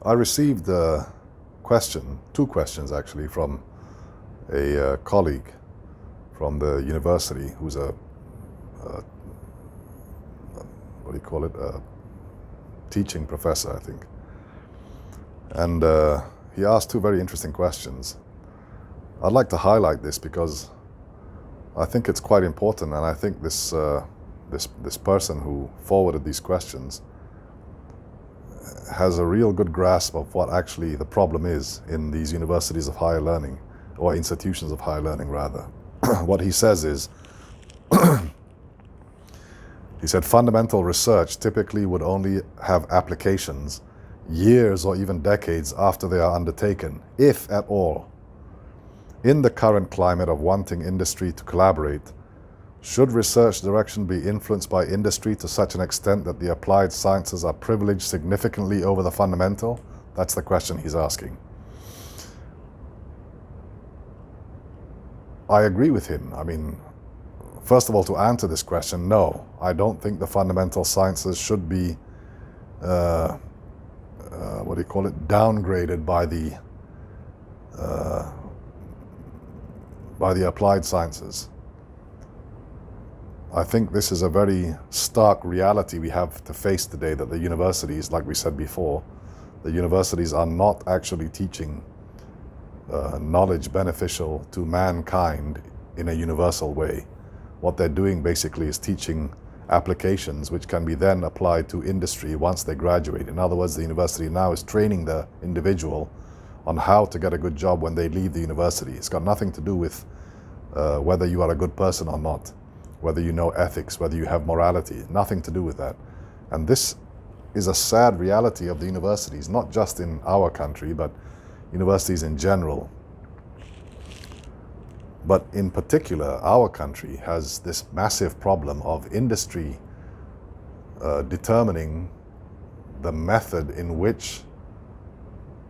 I received a question, two questions actually, from a colleague from the university who's a what do you call it, a teaching professor, I think. And he asked two very interesting questions. I'd like to highlight this because I think it's quite important, and I think this person who forwarded these questions has a real good grasp of what actually the problem is in these universities of higher learning, or institutions of higher learning rather. What he says is, he said fundamental research typically would only have applications years or even decades after they are undertaken, if at all. In the current climate of wanting industry to collaborate, should research direction be influenced by industry to such an extent that the applied sciences are privileged significantly over the fundamental? That's the question he's asking. I agree with him. I mean, first of all, to answer this question, no, I don't think the fundamental sciences should be, what do you call it, downgraded by the applied sciences. I think this is a very stark reality we have to face today, that the universities, like we said before, the universities are not actually teaching knowledge beneficial to mankind in a universal way. What they're doing basically is teaching applications which can be then applied to industry once they graduate. In other words, the university now is training the individual on how to get a good job when they leave the university. It's got nothing to do with whether you are a good person or not, whether you know ethics, whether you have morality, nothing to do with that. And this is a sad reality of the universities, not just in our country, but universities in general. But in particular, our country has this massive problem of industry determining the method in which,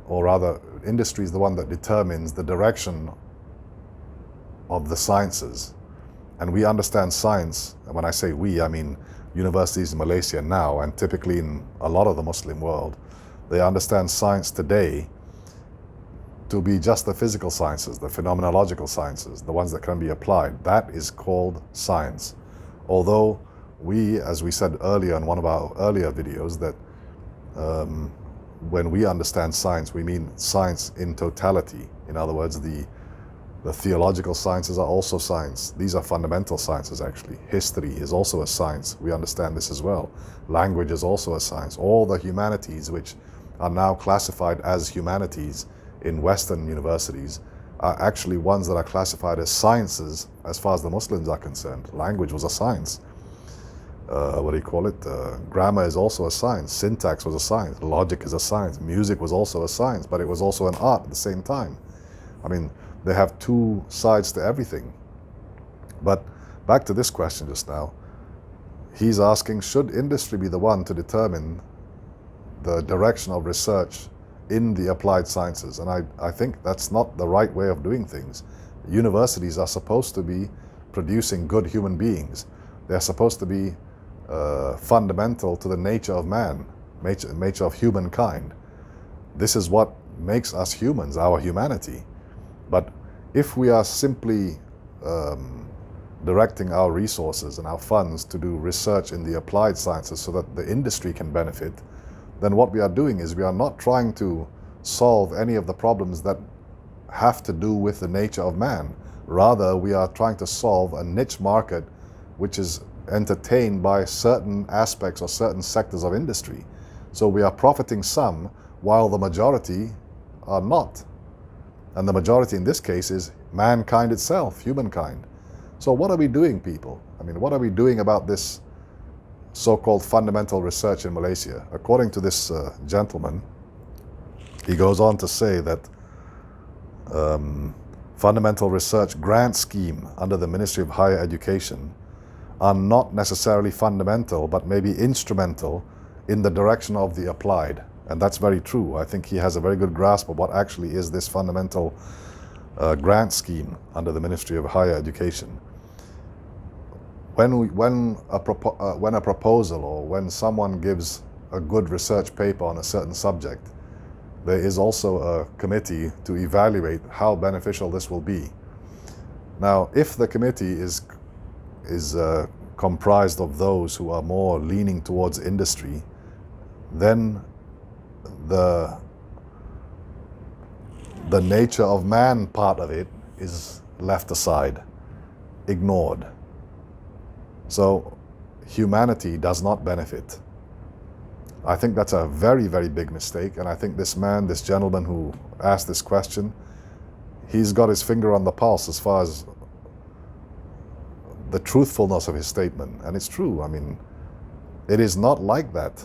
or rather, industry is the one that determines the direction of the sciences. And we understand science, and when I say we, I mean universities in Malaysia now, and typically in a lot of the Muslim world, they understand science today to be just the physical sciences, the phenomenological sciences, the ones that can be applied. That is called science. Although we, as we said earlier in one of our earlier videos, that when we understand science, we mean science in totality. In other words, the theological sciences are also science. These are fundamental sciences, actually. History is also a science. We understand this as well. Language is also a science. All the humanities, which are now classified as humanities in Western universities, are actually ones that are classified as sciences as far as the Muslims are concerned. Language was a science. What do you call it? Grammar is also a science. Syntax was a science. Logic is a science. Music was also a science, but it was also an art at the same time. I mean, they have two sides to everything. But back to this question just now. He's asking, should industry be the one to determine the direction of research in the applied sciences? And I think that's not the right way of doing things. Universities are supposed to be producing good human beings. They're supposed to be fundamental to the nature of man, nature of humankind. This is what makes us humans, our humanity. But if we are simply directing our resources and our funds to do research in the applied sciences so that the industry can benefit, then what we are doing is we are not trying to solve any of the problems that have to do with the nature of man. Rather, we are trying to solve a niche market which is entertained by certain aspects or certain sectors of industry. So we are profiting some while the majority are not. And the majority in this case is mankind itself, humankind. So what are we doing, people? I mean, what are we doing about this so-called fundamental research in Malaysia? According to this gentleman, he goes on to say that fundamental research grant scheme under the Ministry of Higher Education are not necessarily fundamental, but maybe instrumental in the direction of the applied. And that's very true. I think he has a very good grasp of what actually is this fundamental grant scheme under the Ministry of Higher Education. When a proposal, or when someone gives a good research paper on a certain subject, there is also a committee to evaluate how beneficial this will be. Now, if the committee is comprised of those who are more leaning towards industry, then the nature of man part of it is left aside, ignored. So humanity does not benefit. I think that's a very, very big mistake, and I think this man, this gentleman who asked this question, he's got his finger on the pulse as far as the truthfulness of his statement. And it's true. I mean, it is not like that,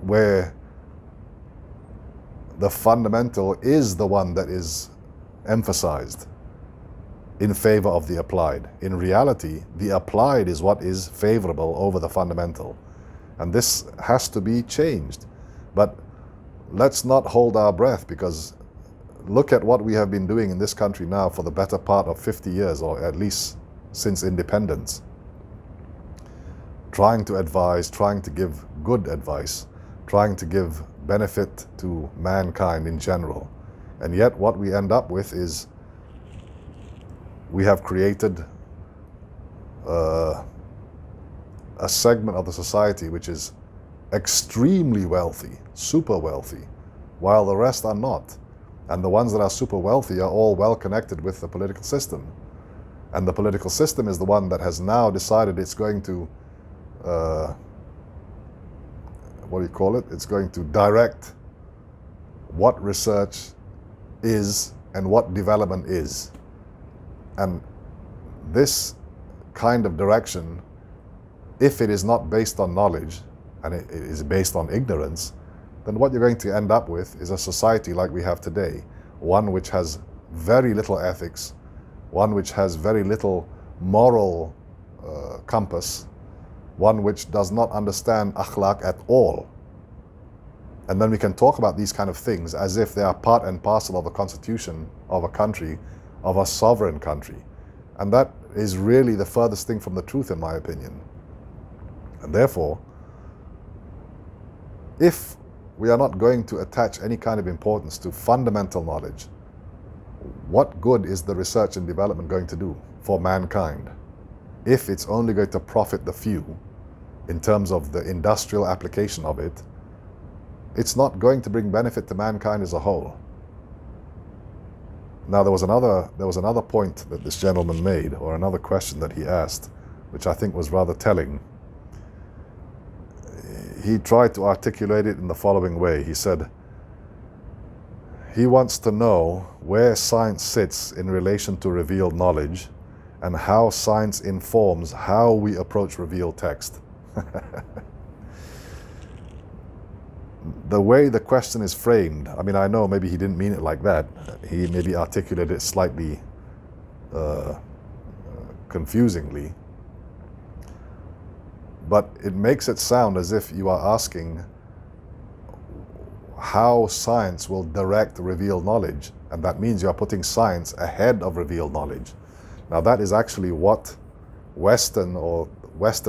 where the fundamental is the one that is emphasized in favor of the applied. In reality, the applied is what is favorable over the fundamental. And this has to be changed. But let's not hold our breath, because look at what we have been doing in this country now for the better part of 50 years, or at least since independence. Trying to advise, trying to give good advice, trying to give benefit to mankind in general. And yet what we end up with is we have created a segment of the society which is extremely wealthy, super wealthy, while the rest are not. And the ones that are super wealthy are all well connected with the political system. And the political system is the one that has now decided it's going to, it's going to direct what research is and what development is. And this kind of direction, if it is not based on knowledge and it is based on ignorance, then what you're going to end up with is a society like we have today, one which has very little ethics, one which has very little moral compass, one which does not understand akhlaq at all. And then we can talk about these kind of things as if they are part and parcel of the constitution of a country, of a sovereign country. And that is really the furthest thing from the truth, in my opinion. And therefore, if we are not going to attach any kind of importance to fundamental knowledge, what good is the research and development going to do for mankind if it's only going to profit the few in terms of the industrial application of it? It's not going to bring benefit to mankind as a whole. Now, there was another point that this gentleman made, or another question that he asked, which I think was rather telling. He tried to articulate it in the following way. He said he wants to know where science sits in relation to revealed knowledge and how science informs how we approach revealed text. The way the question is framed, I mean, I know maybe he didn't mean it like that. He maybe articulated it slightly confusingly. But it makes it sound as if you are asking how science will direct revealed knowledge, and that means you are putting science ahead of revealed knowledge. Now, that is actually what Western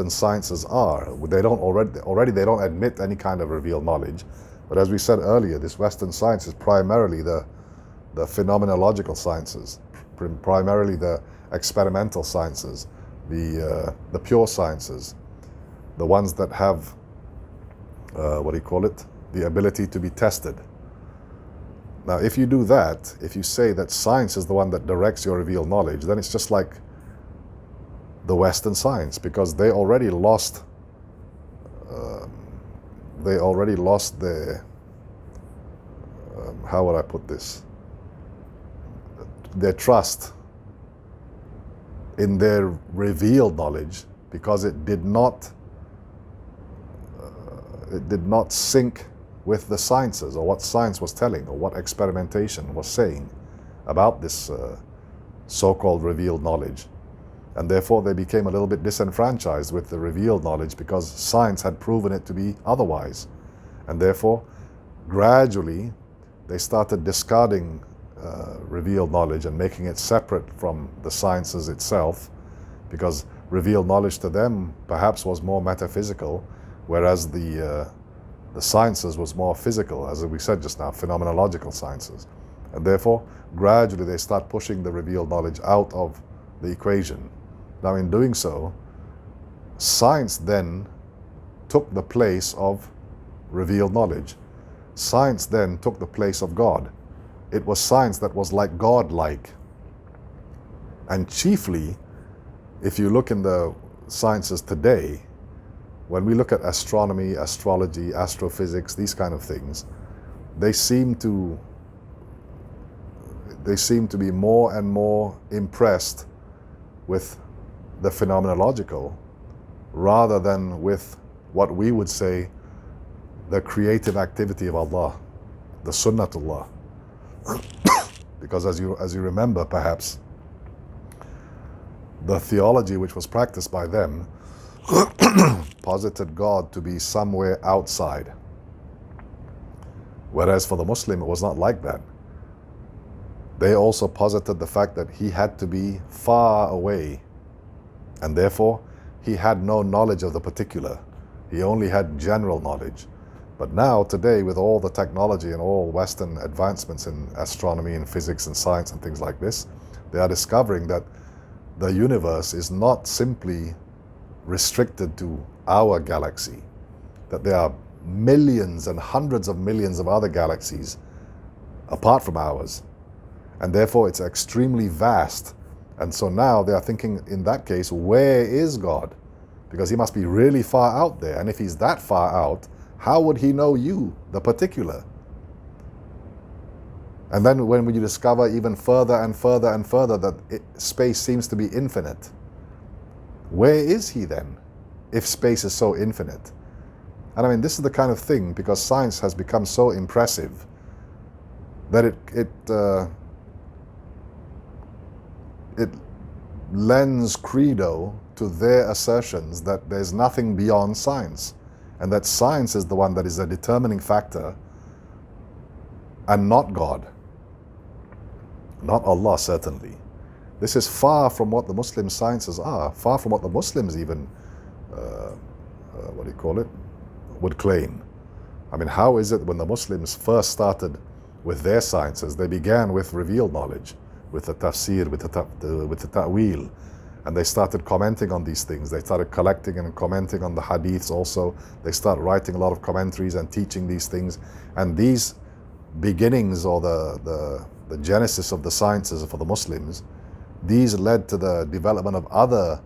sciences are. They don't already they don't admit any kind of revealed knowledge. But as we said earlier, this Western science is primarily the phenomenological sciences, primarily the experimental sciences, the pure sciences, the ones that have the ability to be tested. Now, if you do that, if you say that science is the one that directs your revealed knowledge, then it's just like the Western science, because they already lost their how would I put this? Their trust in their revealed knowledge, because it did not sync with the sciences, or what science was telling, or what experimentation was saying about this so-called revealed knowledge. And therefore they became a little bit disenfranchised with the revealed knowledge, because science had proven it to be otherwise. And therefore, gradually, they started discarding revealed knowledge and making it separate from the sciences itself, because revealed knowledge to them perhaps was more metaphysical, whereas the The sciences was more physical, as we said just now, phenomenological sciences. And therefore, gradually they start pushing the revealed knowledge out of the equation. Now in doing so, science then took the place of revealed knowledge. Science then took the place of God. It was science that was like God-like. And chiefly, if you look in the sciences today, when we look at astronomy, astrology, astrophysics, these kind of things, they seem to be more and more impressed with the phenomenological rather than with what we would say the creative activity of Allah, the sunnatullah. Because as you remember perhaps, the theology which was practiced by them posited God to be somewhere outside. Whereas for the Muslim, it was not like that. They also posited the fact that he had to be far away, and therefore he had no knowledge of the particular. He only had general knowledge. But now, today, with all the technology and all Western advancements in astronomy and physics and science and things like this, they are discovering that the universe is not simply restricted to our galaxy, that there are millions and hundreds of millions of other galaxies apart from ours, and therefore it's extremely vast. And so now they are thinking, in that case, where is God? Because he must be really far out there, and if he's that far out, how would he know you, the particular? And then when you discover even further and further and further that space seems to be infinite, where is he then, if space is so infinite? And I mean, this is the kind of thing, because science has become so impressive that it lends credo to their assertions that there's nothing beyond science, and that science is the one that is a determining factor, and not God, not Allah, certainly. This is far from what the Muslim sciences are, far from what the Muslims even, would claim. I mean, how is it when the Muslims first started with their sciences, they began with revealed knowledge, with the tafsir, with the ta'wil, and they started commenting on these things. They started collecting and commenting on the hadiths also. They started writing a lot of commentaries and teaching these things. And these beginnings, or the genesis of the sciences for the Muslims, these led to the development of other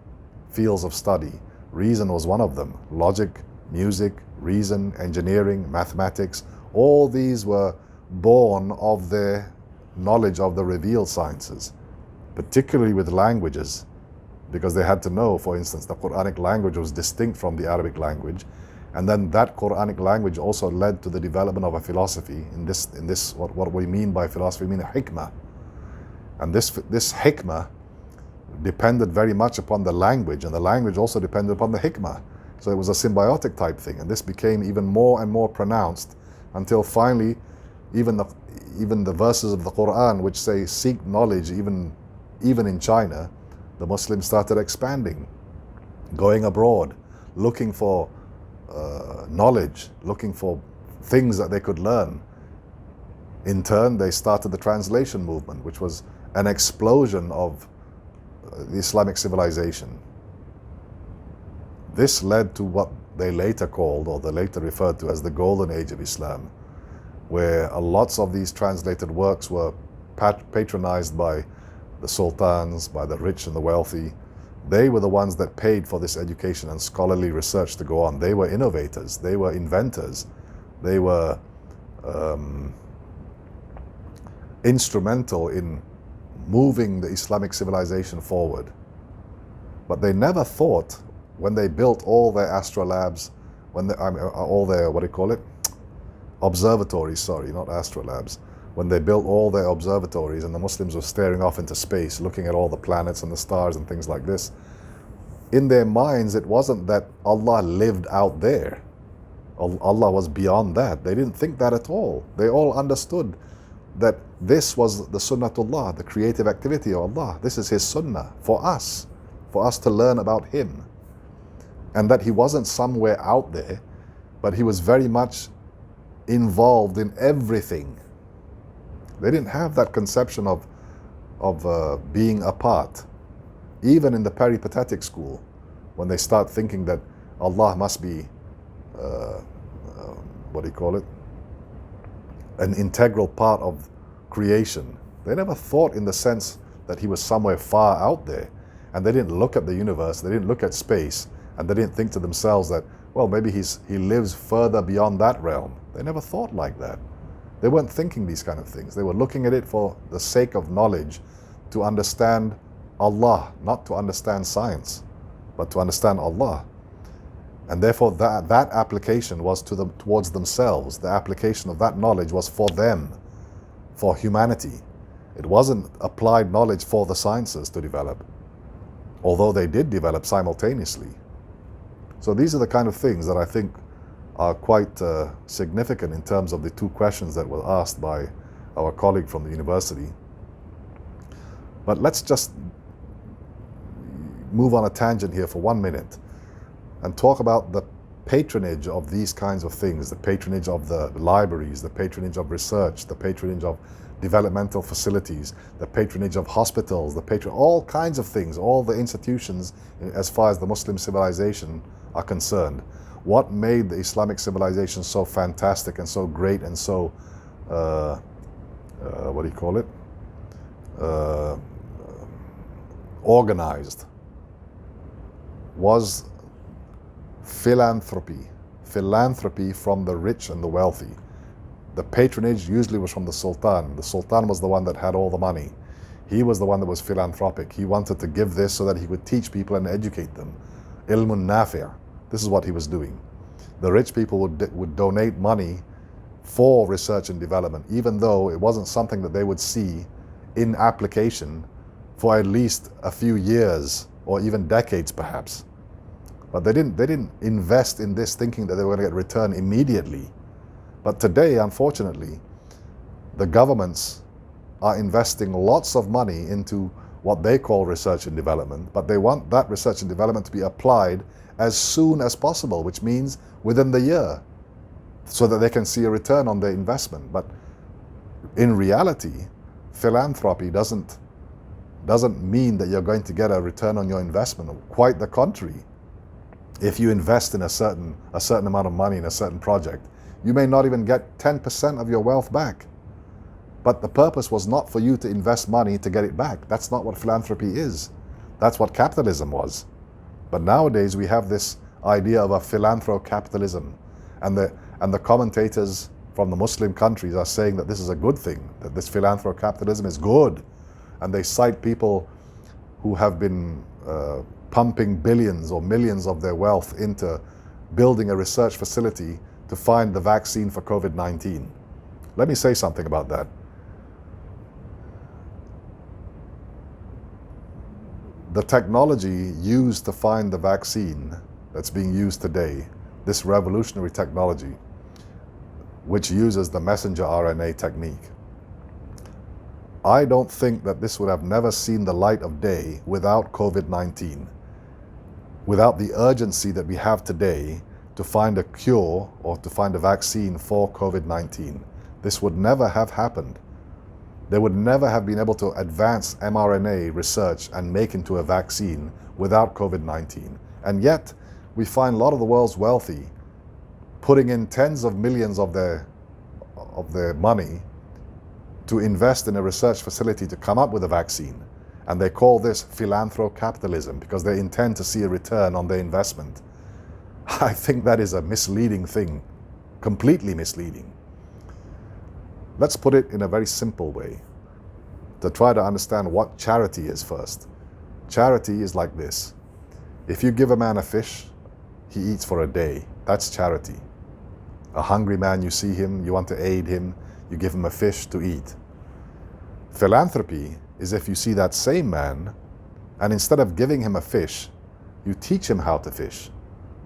fields of study. Reason was one of them. Logic, music, reason, engineering, mathematics, all these were born of their knowledge of the revealed sciences, particularly with languages, because they had to know, for instance, the Quranic language was distinct from the Arabic language, and then that Quranic language also led to the development of a philosophy. In this, what we mean by philosophy, we mean hikmah, and this hikmah depended very much upon the language, and the language also depended upon the hikmah. So it was a symbiotic type thing, and this became even more and more pronounced until finally, even the verses of the Quran which say seek knowledge, even in China, the Muslims started expanding, going abroad, looking for knowledge, looking for things that they could learn. In turn, they started the translation movement, which was an explosion of the Islamic civilization. This led to what they later called, or they later referred to as, the Golden Age of Islam, where lots of these translated works were patronized by the sultans, by the rich and the wealthy. They were the ones that paid for this education and scholarly research to go on. They were innovators, they were inventors, they were instrumental in moving the Islamic civilization forward. But they never thought, when they built all their astrolabs, all their, observatories, sorry, not astrolabs, when they built all their observatories and the Muslims were staring off into space, looking at all the planets and the stars and things like this, in their minds it wasn't that Allah lived out there. Allah was beyond that. They didn't think that at all. They all understood that this was the sunnatullah, the creative activity of Allah. This is His sunnah for us to learn about Him. And that He wasn't somewhere out there, but He was very much involved in everything. They didn't have that conception of being apart. Even in the peripatetic school, when they start thinking that Allah must be, what do you call it, an integral part of creation, they never thought in the sense that he was somewhere far out there. And they didn't look at the universe, they didn't look at space, and they didn't think to themselves that, well, maybe he lives further beyond that realm. They never thought like that. They weren't thinking these kind of things. They were looking at it for the sake of knowledge, to understand Allah, not to understand science, but to understand Allah. And therefore that application was towards themselves. The application of that knowledge was for them, for humanity. It wasn't applied knowledge for the sciences to develop, although they did develop simultaneously. So these are the kind of things that I think are quite significant in terms of the two questions that were asked by our colleague from the university. But let's just move on a tangent here for 1 minute and talk about the patronage of these kinds of things, the patronage of the libraries, the patronage of research, the patronage of developmental facilities, the patronage of hospitals, all kinds of things, all the institutions as far as the Muslim civilization are concerned. What made the Islamic civilization so fantastic and so great and so, what do you call it, organized, was philanthropy from the rich and the wealthy. The patronage usually was from the Sultan. The Sultan was the one that had all the money. He was the one that was philanthropic. He wanted to give this so that he would teach people and educate them. Ilmun nafi'. This is what he was doing. The rich people would donate money for research and development, even though it wasn't something that they would see in application for at least a few years or even decades perhaps. But they didn't invest in this thinking that they were going to get return immediately. But today, unfortunately, the governments are investing lots of money into what they call research and development, but they want that research and development to be applied as soon as possible, which means within the year, so that they can see a return on their investment. But in reality, philanthropy doesn't mean that you're going to get a return on your investment. Quite the contrary. If you invest in a certain amount of money in a certain project, you may not even get 10% of your wealth back. But the purpose was not for you to invest money to get it back. That's not what philanthropy is. That's what capitalism was. But nowadays we have this idea of a philanthro-capitalism, and the commentators from the Muslim countries are saying that this is a good thing, that this philanthro-capitalism is good. And they cite people who have been pumping billions or millions of their wealth into building a research facility to find the vaccine for COVID-19. Let me say something about that. The technology used to find the vaccine that's being used today, this revolutionary technology, which uses the messenger RNA technique, I don't think that this would have never seen the light of day without COVID-19, without the urgency that we have today to find a cure or to find a vaccine for COVID-19. This would never have happened. They would never have been able to advance mRNA research and make into a vaccine without COVID-19. And yet, we find a lot of the world's wealthy putting in tens of millions of their money to invest in a research facility to come up with a vaccine. And they call this philanthro-capitalism because they intend to see a return on their investment. I think that is a misleading thing, completely misleading. Let's put it in a very simple way to try to understand what charity is first. Charity is like this. If you give a man a fish, he eats for a day. That's charity. A hungry man, you see him, you want to aid him, you give him a fish to eat. Philanthropy is if you see that same man, and instead of giving him a fish, you teach him how to fish.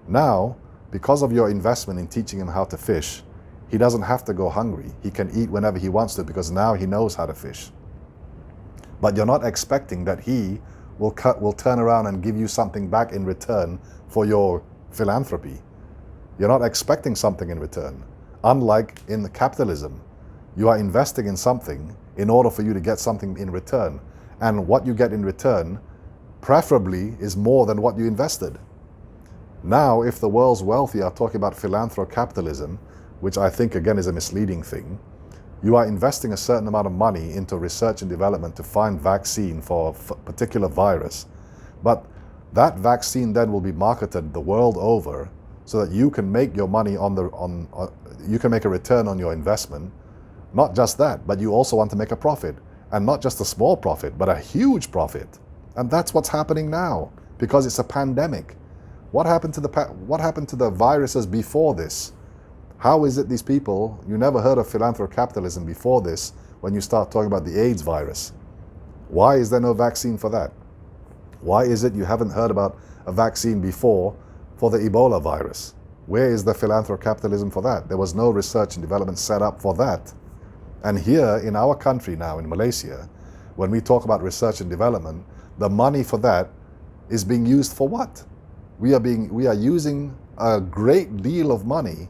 Now, because of your investment in teaching him how to fish, he doesn't have to go hungry. He can eat whenever he wants to because now he knows how to fish. But you're not expecting that he will turn around and give you something back in return for your philanthropy. You're not expecting something in return. Unlike in the capitalism, you are investing in something in order for you to get something in return. And what you get in return, preferably, is more than what you invested. Now, if the world's wealthy are talking about philanthrocapitalism, which I think again is a misleading thing, you are investing a certain amount of money into research and development to find vaccine for a particular virus. But that vaccine then will be marketed the world over so that you can make your money you can make a return on your investment. Not just that, but you also want to make a profit. And not just a small profit, but a huge profit. And that's what's happening now, because it's a pandemic. What happened to the viruses before this? How is it these people, you never heard of philanthrocapitalism before this when you start talking about the AIDS virus? Why is there no vaccine for that? Why is it you haven't heard about a vaccine before for the Ebola virus? Where is the philanthrocapitalism for that? There was no research and development set up for that. And here in our country now, in Malaysia, when we talk about research and development, the money for that is being used for what? We are using a great deal of money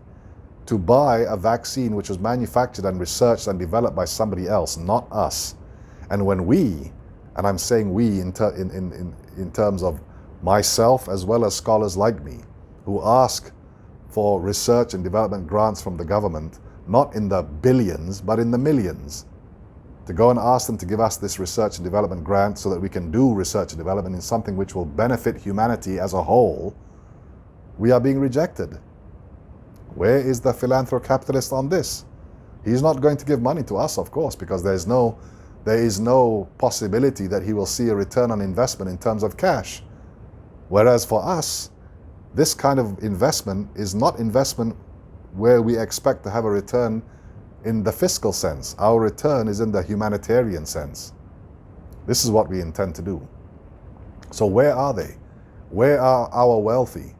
to buy a vaccine which was manufactured and researched and developed by somebody else, not us. And when we, and I'm saying we in terms of myself as well as scholars like me, who ask for research and development grants from the government, not in the billions, but in the millions, to go and ask them to give us this research and development grant so that we can do research and development in something which will benefit humanity as a whole, we are being rejected. Where is the philanthrocapitalist on this? He's not going to give money to us, of course, because there is no possibility that he will see a return on investment in terms of cash. Whereas for us, this kind of investment is not investment where we expect to have a return in the fiscal sense. Our return is in the humanitarian sense. This is what we intend to do. So where are they? Where are our wealthy?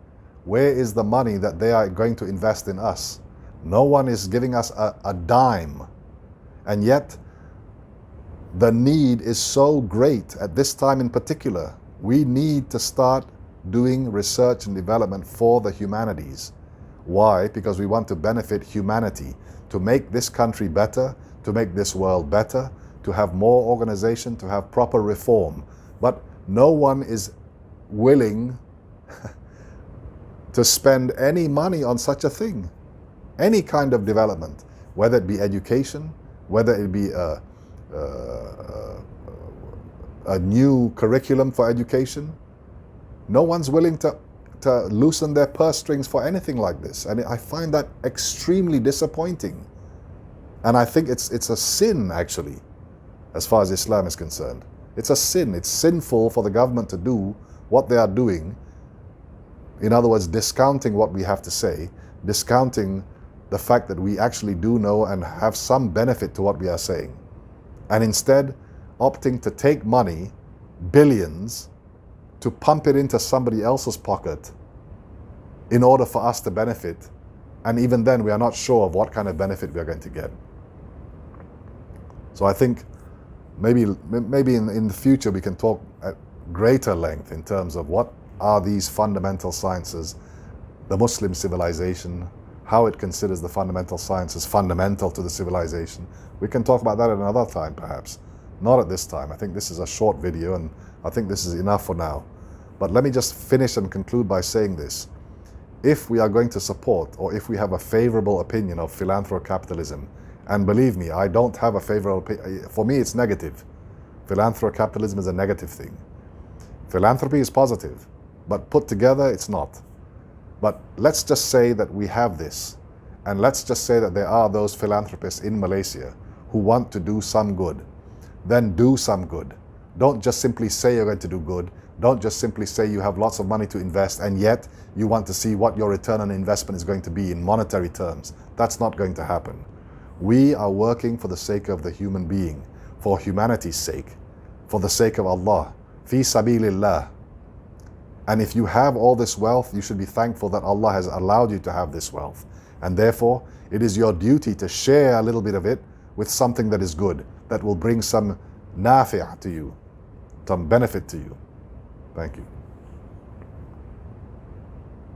Where is the money that they are going to invest in us? No one is giving us a dime. And yet, the need is so great at this time in particular. We need to start doing research and development for the humanities. Why? Because we want to benefit humanity, to make this country better, to make this world better, to have more organization, to have proper reform. But no one is willing to spend any money on such a thing. Any kind of development, whether it be education, whether it be a new curriculum for education. No one's willing to loosen their purse strings for anything like this. And I find that extremely disappointing. And I think it's a sin, actually, as far as Islam is concerned. It's a sin. It's sinful for the government to do what they are doing. In other words, discounting what we have to say, discounting the fact that we actually do know and have some benefit to what we are saying. And instead, opting to take money, billions, to pump it into somebody else's pocket in order for us to benefit. And even then, we are not sure of what kind of benefit we are going to get. So I think maybe in the future we can talk at greater length in terms of what are these fundamental sciences, the Muslim civilization, how it considers the fundamental sciences fundamental to the civilization. We can talk about that at another time, perhaps. Not at this time. I think this is a short video, and I think this is enough for now. But let me just finish and conclude by saying this. If we are going to support, or if we have a favorable opinion of philanthrocapitalism, and believe me, I don't have a favorable opinion. For me, it's negative. Philanthrocapitalism is a negative thing. Philanthropy is positive, but put together, it's not. But let's just say that we have this, and let's just say that there are those philanthropists in Malaysia who want to do some good. Then do some good. Don't just simply say you're going to do good. Don't just simply say you have lots of money to invest, and yet you want to see what your return on investment is going to be in monetary terms. That's not going to happen. We are working for the sake of the human being, for humanity's sake, for the sake of Allah, fi sabilillah. And if you have all this wealth, you should be thankful that Allah has allowed you to have this wealth. And therefore, it is your duty to share a little bit of it with something that is good, that will bring some nafi' to you, some benefit to you. Thank you.